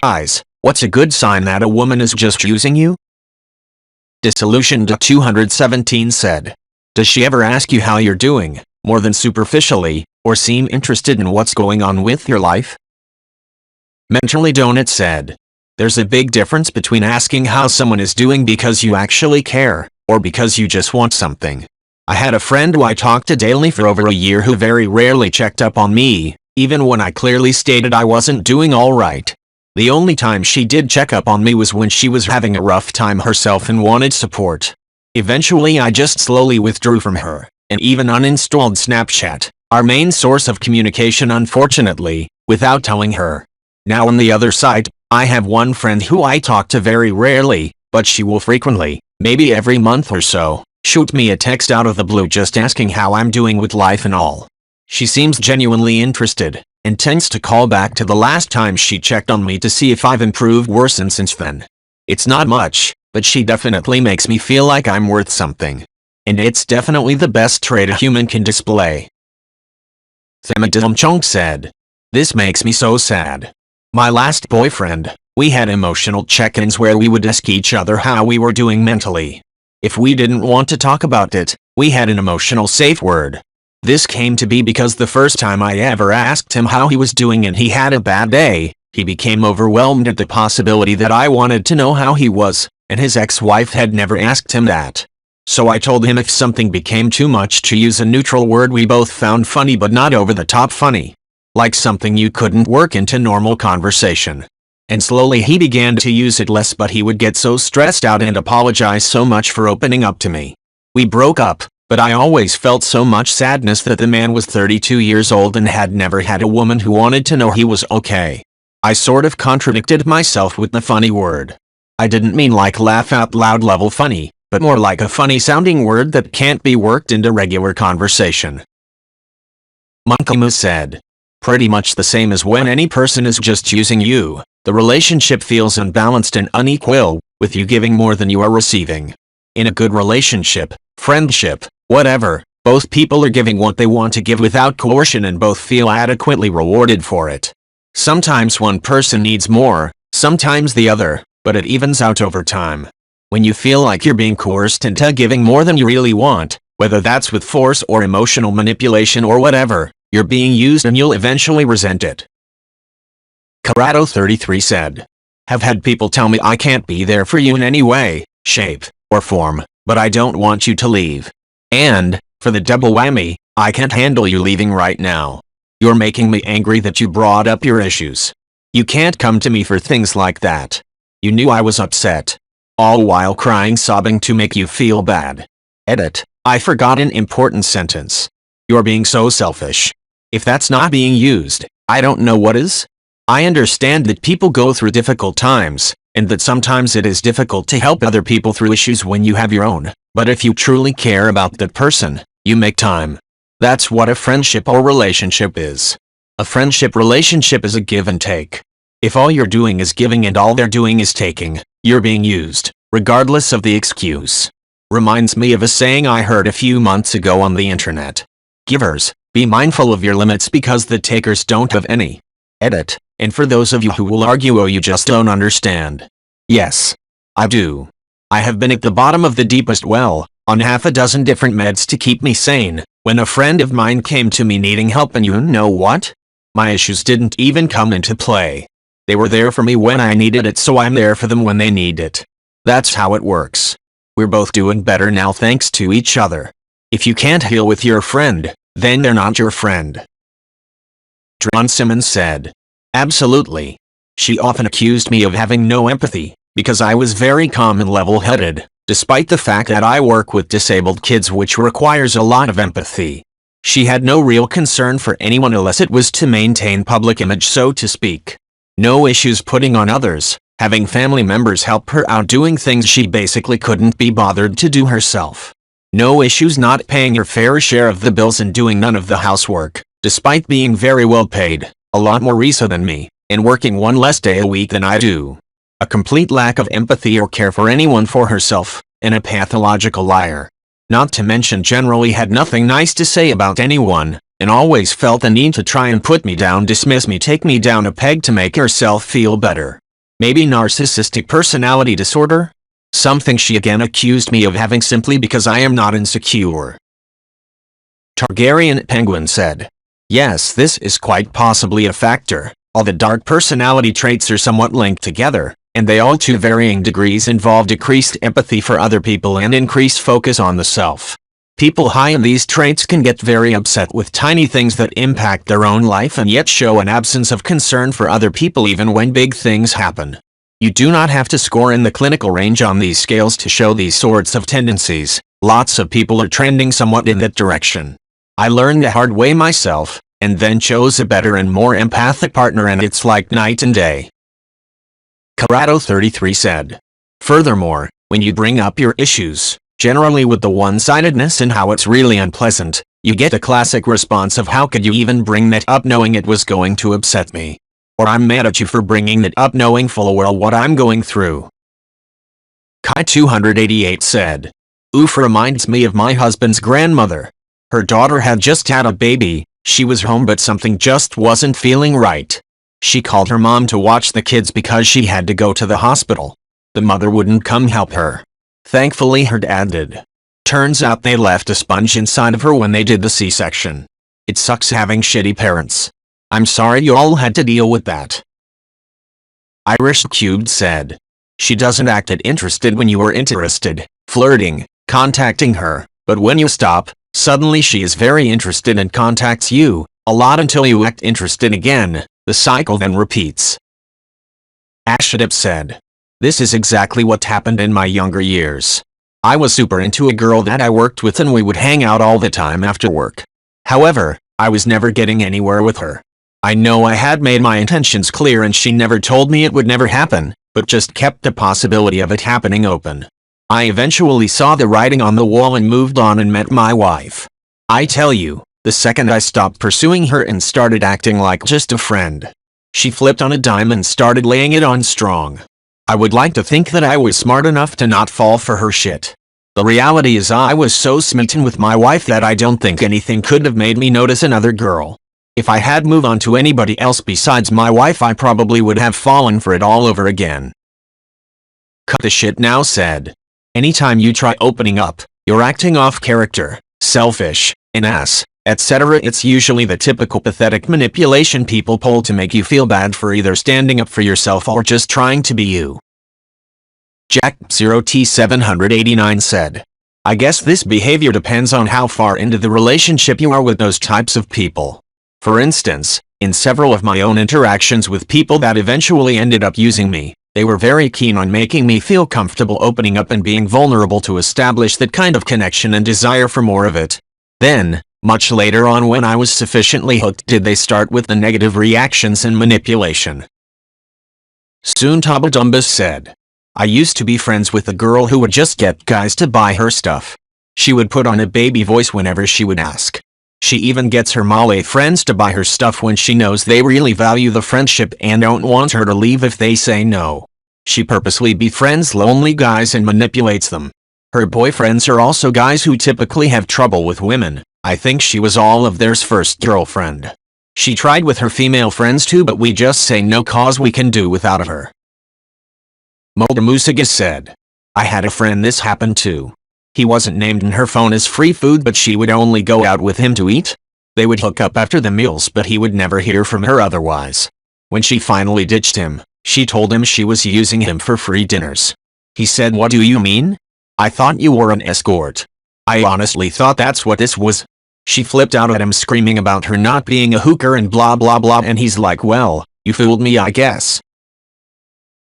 Guys, what's a good sign that a woman is just using you? Disillusioned 217 said. Does she ever ask you how you're doing, more than superficially, or seem interested in what's going on with your life? Mentally Donut said. There's a big difference between asking how someone is doing because you actually care, or because you just want something. I had a friend who I talked to daily for over a year who very rarely checked up on me, even when I clearly stated I wasn't doing alright. The only time she did check up on me was when she was having a rough time herself and wanted support. Eventually I just slowly withdrew from her, and even uninstalled Snapchat, our main source of communication unfortunately, without telling her. Now on the other side, I have one friend who I talk to very rarely, but she will frequently, maybe every month or so, shoot me a text out of the blue just asking how I'm doing with life and all. She seems genuinely interested, and tends to call back to the last time she checked on me to see if I've improved worsened since then. It's not much, but she definitely makes me feel like I'm worth something. And it's definitely the best trait a human can display. Themadilmchunk said. This makes me so sad. My last boyfriend, we had emotional check-ins where we would ask each other how we were doing mentally. If we didn't want to talk about it, we had an emotional safe word. This came to be because the first time I ever asked him how he was doing and he had a bad day, he became overwhelmed at the possibility that I wanted to know how he was, and his ex-wife had never asked him that. So I told him if something became too much to use a neutral word we both found funny but not over the top funny. Like something you couldn't work into normal conversation. And slowly he began to use it less, but he would get so stressed out and apologize so much for opening up to me. We broke up, but I always felt so much sadness that the man was 32 years old and had never had a woman who wanted to know he was okay. I sort of contradicted myself with the funny word. I didn't mean like laugh out loud level funny, but more like a funny sounding word that can't be worked into regular conversation. Monkeymoo said. Pretty much the same as when any person is just using you. The relationship feels unbalanced and unequal, with you giving more than you are receiving. In a good relationship, friendship, whatever, both people are giving what they want to give without coercion and both feel adequately rewarded for it. Sometimes one person needs more, sometimes the other, but it evens out over time. When you feel like you're being coerced into giving more than you really want, whether that's with force or emotional manipulation or whatever, you're being used and you'll eventually resent it. Karado33 said. Have had people tell me I can't be there for you in any way, shape, or form, but I don't want you to leave. And, for the double whammy, I can't handle you leaving right now. You're making me angry that you brought up your issues. You can't come to me for things like that. You knew I was upset. All while crying sobbing to make you feel bad. Edit. I forgot an important sentence. You're being so selfish. If that's not being used, I don't know what is. I understand that people go through difficult times, and that sometimes it is difficult to help other people through issues when you have your own, but if you truly care about that person, you make time. That's what a friendship or relationship is. A friendship relationship is a give and take. If all you're doing is giving and all they're doing is taking, you're being used, regardless of the excuse. Reminds me of a saying I heard a few months ago on the internet. Givers, be mindful of your limits because the takers don't have any. Edit. And for those of you who will argue, oh, you just don't understand. Yes. I do. I have been at the bottom of the deepest well, on half a dozen different meds to keep me sane, when a friend of mine came to me needing help, and you know what? My issues didn't even come into play. They were there for me when I needed it, so I'm there for them when they need it. That's how it works. We're both doing better now thanks to each other. If you can't heal with your friend, then they're not your friend. Dron Simmons said. Absolutely. She often accused me of having no empathy, because I was very calm and level-headed, despite the fact that I work with disabled kids, which requires a lot of empathy. She had no real concern for anyone unless it was to maintain public image, so to speak. No issues putting on others, having family members help her out doing things she basically couldn't be bothered to do herself. No issues not paying her fair share of the bills and doing none of the housework, despite being very well paid, a lot more reso than me, and working one less day a week than I do. A complete lack of empathy or care for anyone for herself, and a pathological liar. Not to mention generally had nothing nice to say about anyone, and always felt the need to try and put me down, dismiss me, take me down a peg to make herself feel better. Maybe narcissistic personality disorder? Something she again accused me of having simply because I am not insecure. Targaryen Penguin said, yes, this is quite possibly a factor. All the dark personality traits are somewhat linked together, and they all to varying degrees involve decreased empathy for other people and increased focus on the self. People high in these traits can get very upset with tiny things that impact their own life and yet show an absence of concern for other people even when big things happen. You do not have to score in the clinical range on these scales to show these sorts of tendencies. Lots of people are trending somewhat in that direction. I learned the hard way myself, and then chose a better and more empathic partner, and it's like night and day. Corrado33 said, furthermore, when you bring up your issues, generally with the one-sidedness and how it's really unpleasant, you get a classic response of how could you even bring that up knowing it was going to upset me? Or I'm mad at you for bringing that up knowing full well what I'm going through. Kai288 said, oof, reminds me of my husband's grandmother. Her daughter had just had a baby, she was home but something just wasn't feeling right. She called her mom to watch the kids because she had to go to the hospital. The mother wouldn't come help her. Thankfully her dad did. Turns out they left a sponge inside of her when they did the C-section. It sucks having shitty parents. I'm sorry you all had to deal with that. Irish Cubed said, she doesn't act interested when you are interested, flirting, contacting her, but when you stop, suddenly she is very interested and contacts you, a lot until you act interested again. The cycle then repeats. AskReddit said, this is exactly what happened in my younger years. I was super into a girl that I worked with and we would hang out all the time after work. However, I was never getting anywhere with her. I know I had made my intentions clear and she never told me it would never happen, but just kept the possibility of it happening open. I eventually saw the writing on the wall and moved on and met my wife. I tell you, the second I stopped pursuing her and started acting like just a friend, she flipped on a dime and started laying it on strong. I would like to think that I was smart enough to not fall for her shit. The reality is I was so smitten with my wife that I don't think anything could have made me notice another girl. If I had moved on to anybody else besides my wife, I probably would have fallen for it all over again. Cut the shit now said, anytime you try opening up, you're acting off character, selfish, an ass, etc. It's usually the typical pathetic manipulation people pull to make you feel bad for either standing up for yourself or just trying to be you. Jack0T789 said, I guess this behavior depends on how far into the relationship you are with those types of people. For instance, in several of my own interactions with people that eventually ended up using me, they were very keen on making me feel comfortable opening up and being vulnerable to establish that kind of connection and desire for more of it. Then, much later on when I was sufficiently hooked, did they start with the negative reactions and manipulation. Soon Tabadumbus said, I used to be friends with a girl who would just get guys to buy her stuff. She would put on a baby voice whenever she would ask. She even gets her Malay friends to buy her stuff when she knows they really value the friendship and don't want her to leave if they say no. She purposely befriends lonely guys and manipulates them. Her boyfriends are also guys who typically have trouble with women. I think she was all of theirs first girlfriend. She tried with her female friends too, but we just say no cause we can do without her. Mulder Musagas said, I had a friend this happened to. He wasn't named in her phone as free food, but she would only go out with him to eat. They would hook up after the meals, but he would never hear from her otherwise. When she finally ditched him, she told him she was using him for free dinners. He said, what do you mean? I thought you were an escort. I honestly thought that's what this was. She flipped out at him screaming about her not being a hooker and blah blah blah, and he's like, well, you fooled me I guess.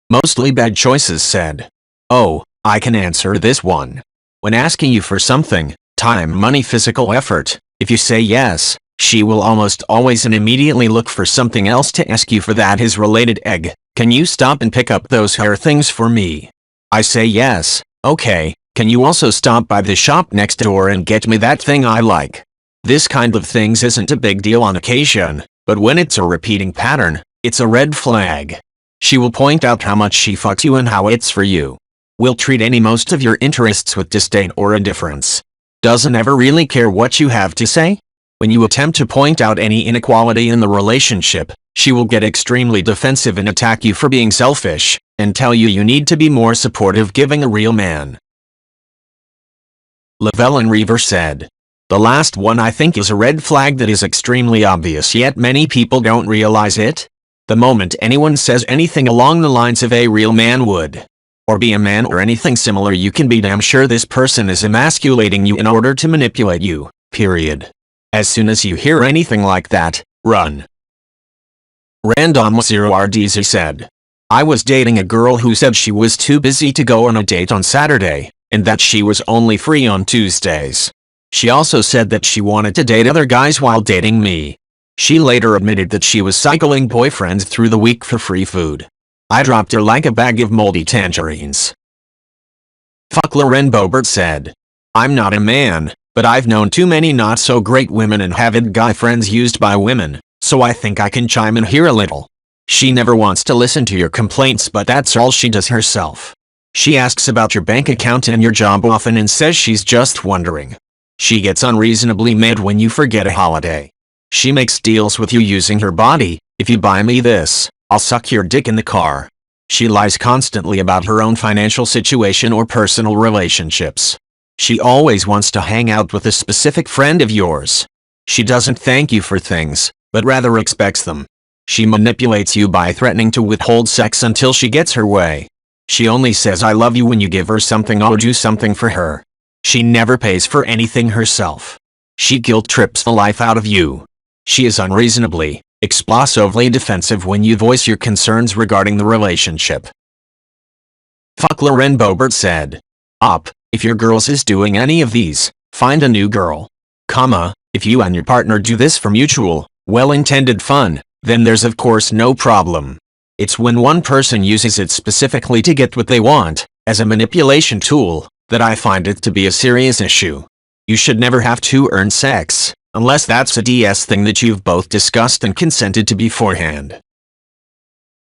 Mostly Bad Choices said, oh, I can answer this one. When asking you for something, time, money, physical effort, if you say yes, she will almost always and immediately look for something else to ask you for that is related. Egg, can you stop and pick up those hair things for me? I say yes, okay, can you also stop by the shop next door and get me that thing I like? This kind of things isn't a big deal on occasion, but when it's a repeating pattern, it's a red flag. She will point out how much she fucks you and how it's for you. Will treat any most of your interests with disdain or indifference. Doesn't ever really care what you have to say. When you attempt to point out any inequality in the relationship, She will get extremely defensive and attack you for being selfish, and tell you need to be more supportive giving a real man. Llewellyn Reaver said, "The last one I think is a red flag that is extremely obvious yet many people don't realize it. The moment anyone says anything along the lines of a real man would, or be a man or anything similar, you can be damn sure this person is emasculating you in order to manipulate you, period. As soon as you hear anything like that, run." Random0RDZ said, "I was dating a girl who said she was too busy to go on a date on Saturday, and that she was only free on Tuesdays. She also said that she wanted to date other guys while dating me. She later admitted that she was cycling boyfriends through the week for free food. I dropped her like a bag of moldy tangerines." Fuck Loren Bobert said, "I'm not a man, but I've known too many not so great women and have guy friends used by women, so I think I can chime in here a little. She never wants to listen to your complaints, but that's all she does herself. She asks about your bank account and your job often and says she's just wondering. She gets unreasonably mad when you forget a holiday. She makes deals with you using her body. If you buy me this, I'll suck your dick in the car. She lies constantly about her own financial situation or personal relationships. She always wants to hang out with a specific friend of yours. She doesn't thank you for things, but rather expects them. She manipulates you by threatening to withhold sex until she gets her way. She only says I love you when you give her something or do something for her. She never pays for anything herself. She guilt trips the life out of you. She is unreasonably, explosively defensive when you voice your concerns regarding the relationship." Fuck Loren Bobert said, "If your girls is doing any of these, find a new girl. If you and your partner do this for mutual, well-intended fun, then there's of course no problem. It's when one person uses it specifically to get what they want, as a manipulation tool, that I find it to be a serious issue. You should never have to earn sex, unless that's a DS thing that you've both discussed and consented to beforehand."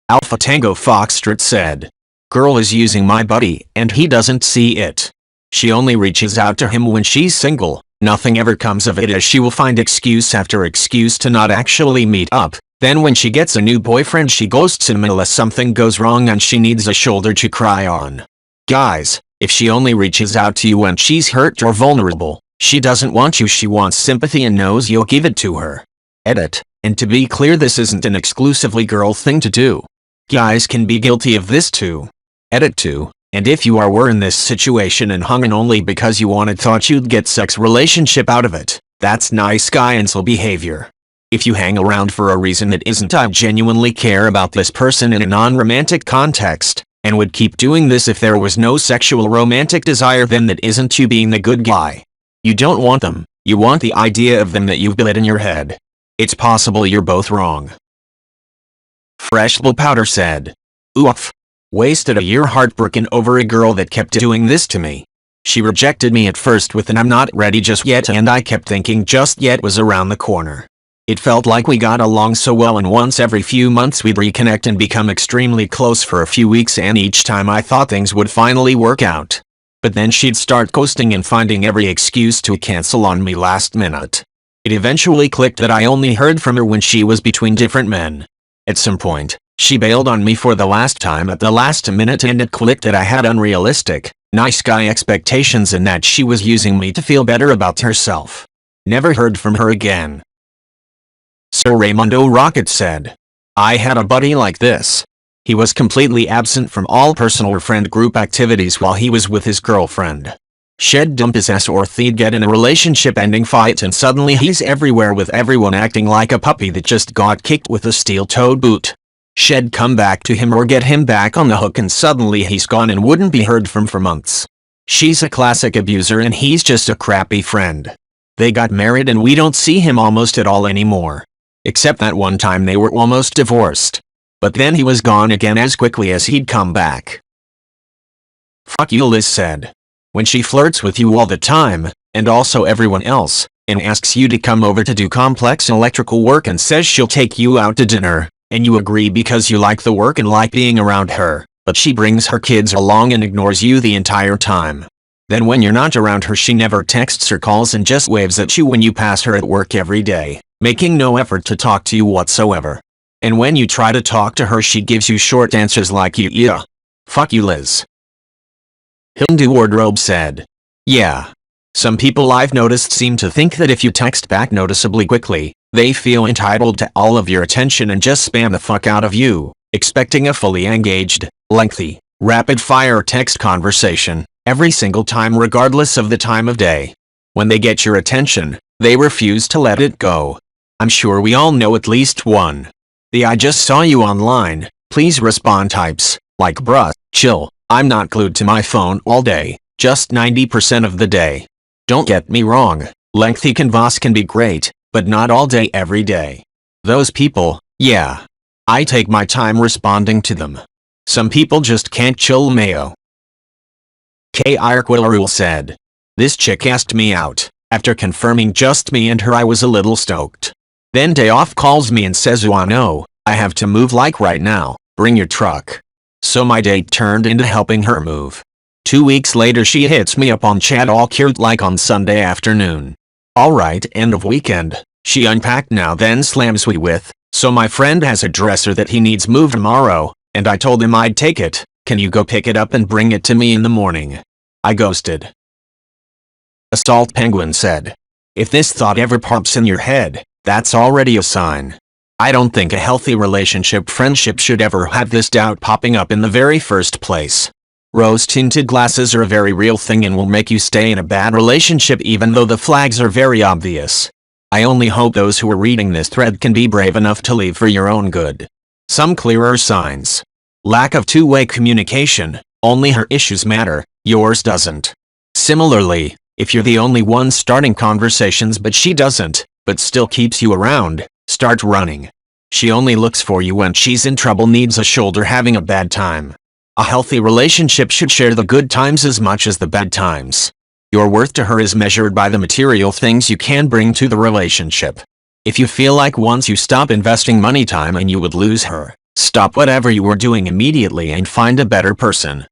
Alpha Tango Foxtrot said, "Girl is using my buddy and he doesn't see it. She only reaches out to him when she's single. Nothing ever comes of it as she will find excuse after excuse to not actually meet up. Then when she gets a new boyfriend she ghosts him unless something goes wrong and she needs a shoulder to cry on. Guys, if she only reaches out to you when she's hurt or vulnerable, she doesn't want you, she wants sympathy and knows you'll give it to her. Edit. And to be clear, this isn't an exclusively girl thing to do. Guys can be guilty of this too. Edit 2. And if you were in this situation and hung in only because you thought you'd get sex relationship out of it, that's nice guy incel behavior. If you hang around for a reason that isn't I genuinely care about this person in a non-romantic context, and would keep doing this if there was no sexual romantic desire, then that isn't you being the good guy. You don't want them, you want the idea of them that you've built in your head. It's possible you're both wrong." Fresh Blue Powder said, "Oof. Wasted a year heartbroken over a girl that kept doing this to me. She rejected me at first with an I'm not ready just yet, and I kept thinking just yet was around the corner. It felt like we got along so well, and once every few months we'd reconnect and become extremely close for a few weeks, and each time I thought things would finally work out. But then she'd start ghosting and finding every excuse to cancel on me last minute. It eventually clicked that I only heard from her when she was between different men. At some point, she bailed on me for the last time at the last minute, and it clicked that I had unrealistic, nice guy expectations and that she was using me to feel better about herself. Never heard from her again." Sir Raymundo Rocket said, "I had a buddy like this. He was completely absent from all personal or friend group activities while he was with his girlfriend. She'd dump his ass or they'd get in a relationship-ending fight, and suddenly he's everywhere with everyone acting like a puppy that just got kicked with a steel-toed boot. She'd come back to him or get him back on the hook, and suddenly he's gone and wouldn't be heard from for months. She's a classic abuser and he's just a crappy friend. They got married and we don't see him almost at all anymore. Except that one time they were almost divorced. But then he was gone again as quickly as he'd come back." Fuck you, Liz said, "When she flirts with you all the time, and also everyone else, and asks you to come over to do complex electrical work and says she'll take you out to dinner, and you agree because you like the work and like being around her, but she brings her kids along and ignores you the entire time. Then when you're not around her she never texts or calls and just waves at you when you pass her at work every day, making no effort to talk to you whatsoever. And when you try to talk to her, she gives you short answers like yeah. Fuck you, Liz. Hindu Wardrobe said. Yeah. Some people I've noticed seem to think that if you text back noticeably quickly, they feel entitled to all of your attention and just spam the fuck out of you, expecting a fully engaged, lengthy, rapid-fire text conversation every single time regardless of the time of day. When they get your attention, they refuse to let it go. I'm sure we all know at least one. The "I just saw you online, please respond" types, like bruh, chill, I'm not glued to my phone all day, just 90% of the day. Don't get me wrong, lengthy convos can be great, but not all day every day. Those people, yeah. I take my time responding to them. Some people just can't chill mayo. K. Irquillarul said. This chick asked me out. After confirming just me and her, I was a little stoked. Then day off calls me and says, "Oh no, I have to move like right now, bring your truck." So my date turned into helping her move. 2 weeks later she hits me up on chat all cute like on Sunday afternoon. Alright, end of weekend. She unpacked now then slams me with, "So my friend has a dresser that he needs moved tomorrow, and I told him I'd take it. Can you go pick it up and bring it to me in the morning?" I ghosted. Assault Penguin said. If this thought ever pops in your head, that's already a sign. I don't think a healthy friendship should ever have this doubt popping up in the very first place. Rose-tinted glasses are a very real thing and will make you stay in a bad relationship even though the flags are very obvious. I only hope those who are reading this thread can be brave enough to leave for your own good. Some clearer signs. Lack of two-way communication. Only her issues matter, yours doesn't. Similarly, if you're the only one starting conversations but she doesn't, but still keeps you around, start running. She only looks for you when she's in trouble, needs a shoulder, having a bad time. A healthy relationship should share the good times as much as the bad times. Your worth to her is measured by the material things you can bring to the relationship. If you feel like once you stop investing money time and you would lose her, stop whatever you were doing immediately and find a better person.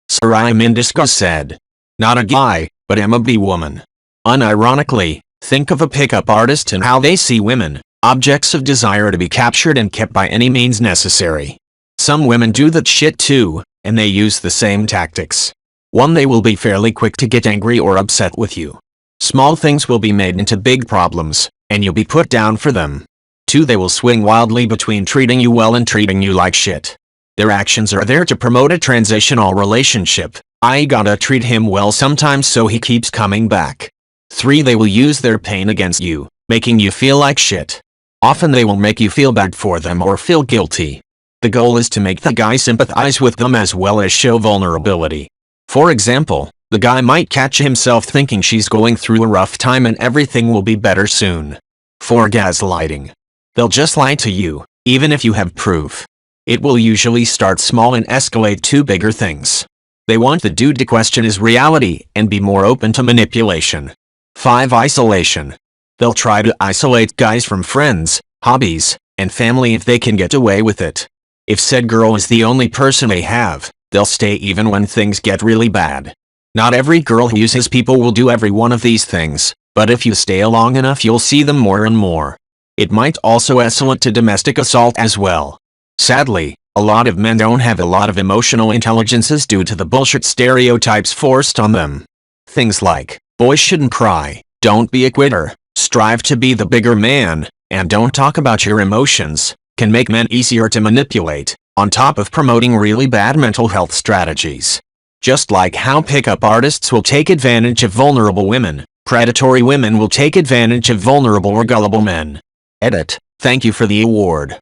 Sarai Mindisco said. Not a guy, but am a B-woman. Unironically, think of a pickup artist and how they see women, objects of desire to be captured and kept by any means necessary. Some women do that shit too, and they use the same tactics. 1. They will be fairly quick to get angry or upset with you. Small things will be made into big problems, and you'll be put down for them. 2. They will swing wildly between treating you well and treating you like shit. Their actions are there to promote a transitional relationship. I gotta treat him well sometimes so he keeps coming back. 3. They will use their pain against you, making you feel like shit. Often they will make you feel bad for them or feel guilty. The goal is to make the guy sympathize with them as well as show vulnerability. For example, the guy might catch himself thinking she's going through a rough time and everything will be better soon. 4. Gaslighting. They'll just lie to you, even if you have proof. It will usually start small and escalate to bigger things. They want the dude to question his reality and be more open to manipulation. 5. Isolation. They'll try to isolate guys from friends, hobbies, and family if they can get away with it. If said girl is the only person they have, they'll stay even when things get really bad. Not every girl who uses people will do every one of these things, but if you stay long enough you'll see them more and more. It might also escalate to domestic assault as well. Sadly, a lot of men don't have a lot of emotional intelligences due to the bullshit stereotypes forced on them. Things like, boys shouldn't cry, don't be a quitter, strive to be the bigger man, and don't talk about your emotions, can make men easier to manipulate, on top of promoting really bad mental health strategies. Just like how pickup artists will take advantage of vulnerable women, predatory women will take advantage of vulnerable or gullible men. Edit, thank you for the award.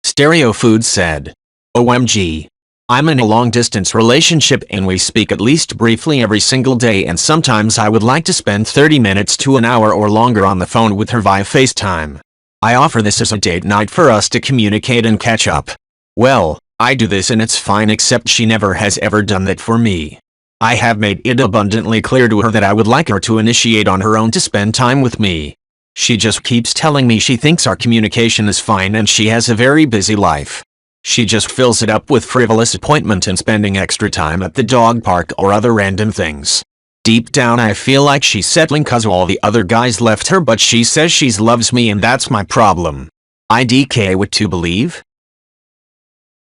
Stereo Food said. OMG. I'm in a long-distance relationship and we speak at least briefly every single day, and sometimes I would like to spend 30 minutes to an hour or longer on the phone with her via FaceTime. I offer this as a date night for us to communicate and catch up. Well, I do this and it's fine, except she never has ever done that for me. I have made it abundantly clear to her that I would like her to initiate on her own to spend time with me. She just keeps telling me she thinks our communication is fine and she has a very busy life. She just fills it up with frivolous appointment and spending extra time at the dog park or other random things. Deep down I feel like she's settling cause all the other guys left her, but she says she loves me and that's my problem. IDK what to believe?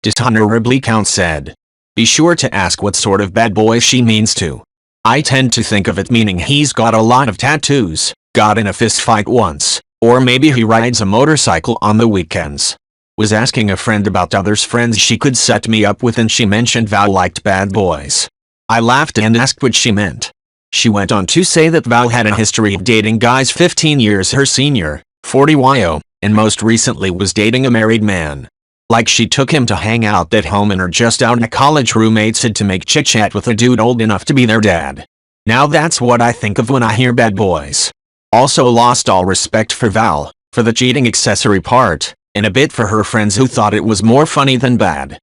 Dishonorably Count said. Be sure to ask what sort of bad boy she means to. I tend to think of it meaning he's got a lot of tattoos, got in a fist fight once, or maybe he rides a motorcycle on the weekends. Was asking a friend about others friends she could set me up with and she mentioned Val liked bad boys. I laughed and asked what she meant. She went on to say that Val had a history of dating guys 15 years her senior, 40 YO, and most recently was dating a married man. Like she took him to hang out at home and her just out of college roommate said to make chit-chat with a dude old enough to be their dad. Now that's what I think of when I hear bad boys. Also lost all respect for Val, for the cheating accessory part, and a bit for her friends who thought it was more funny than bad.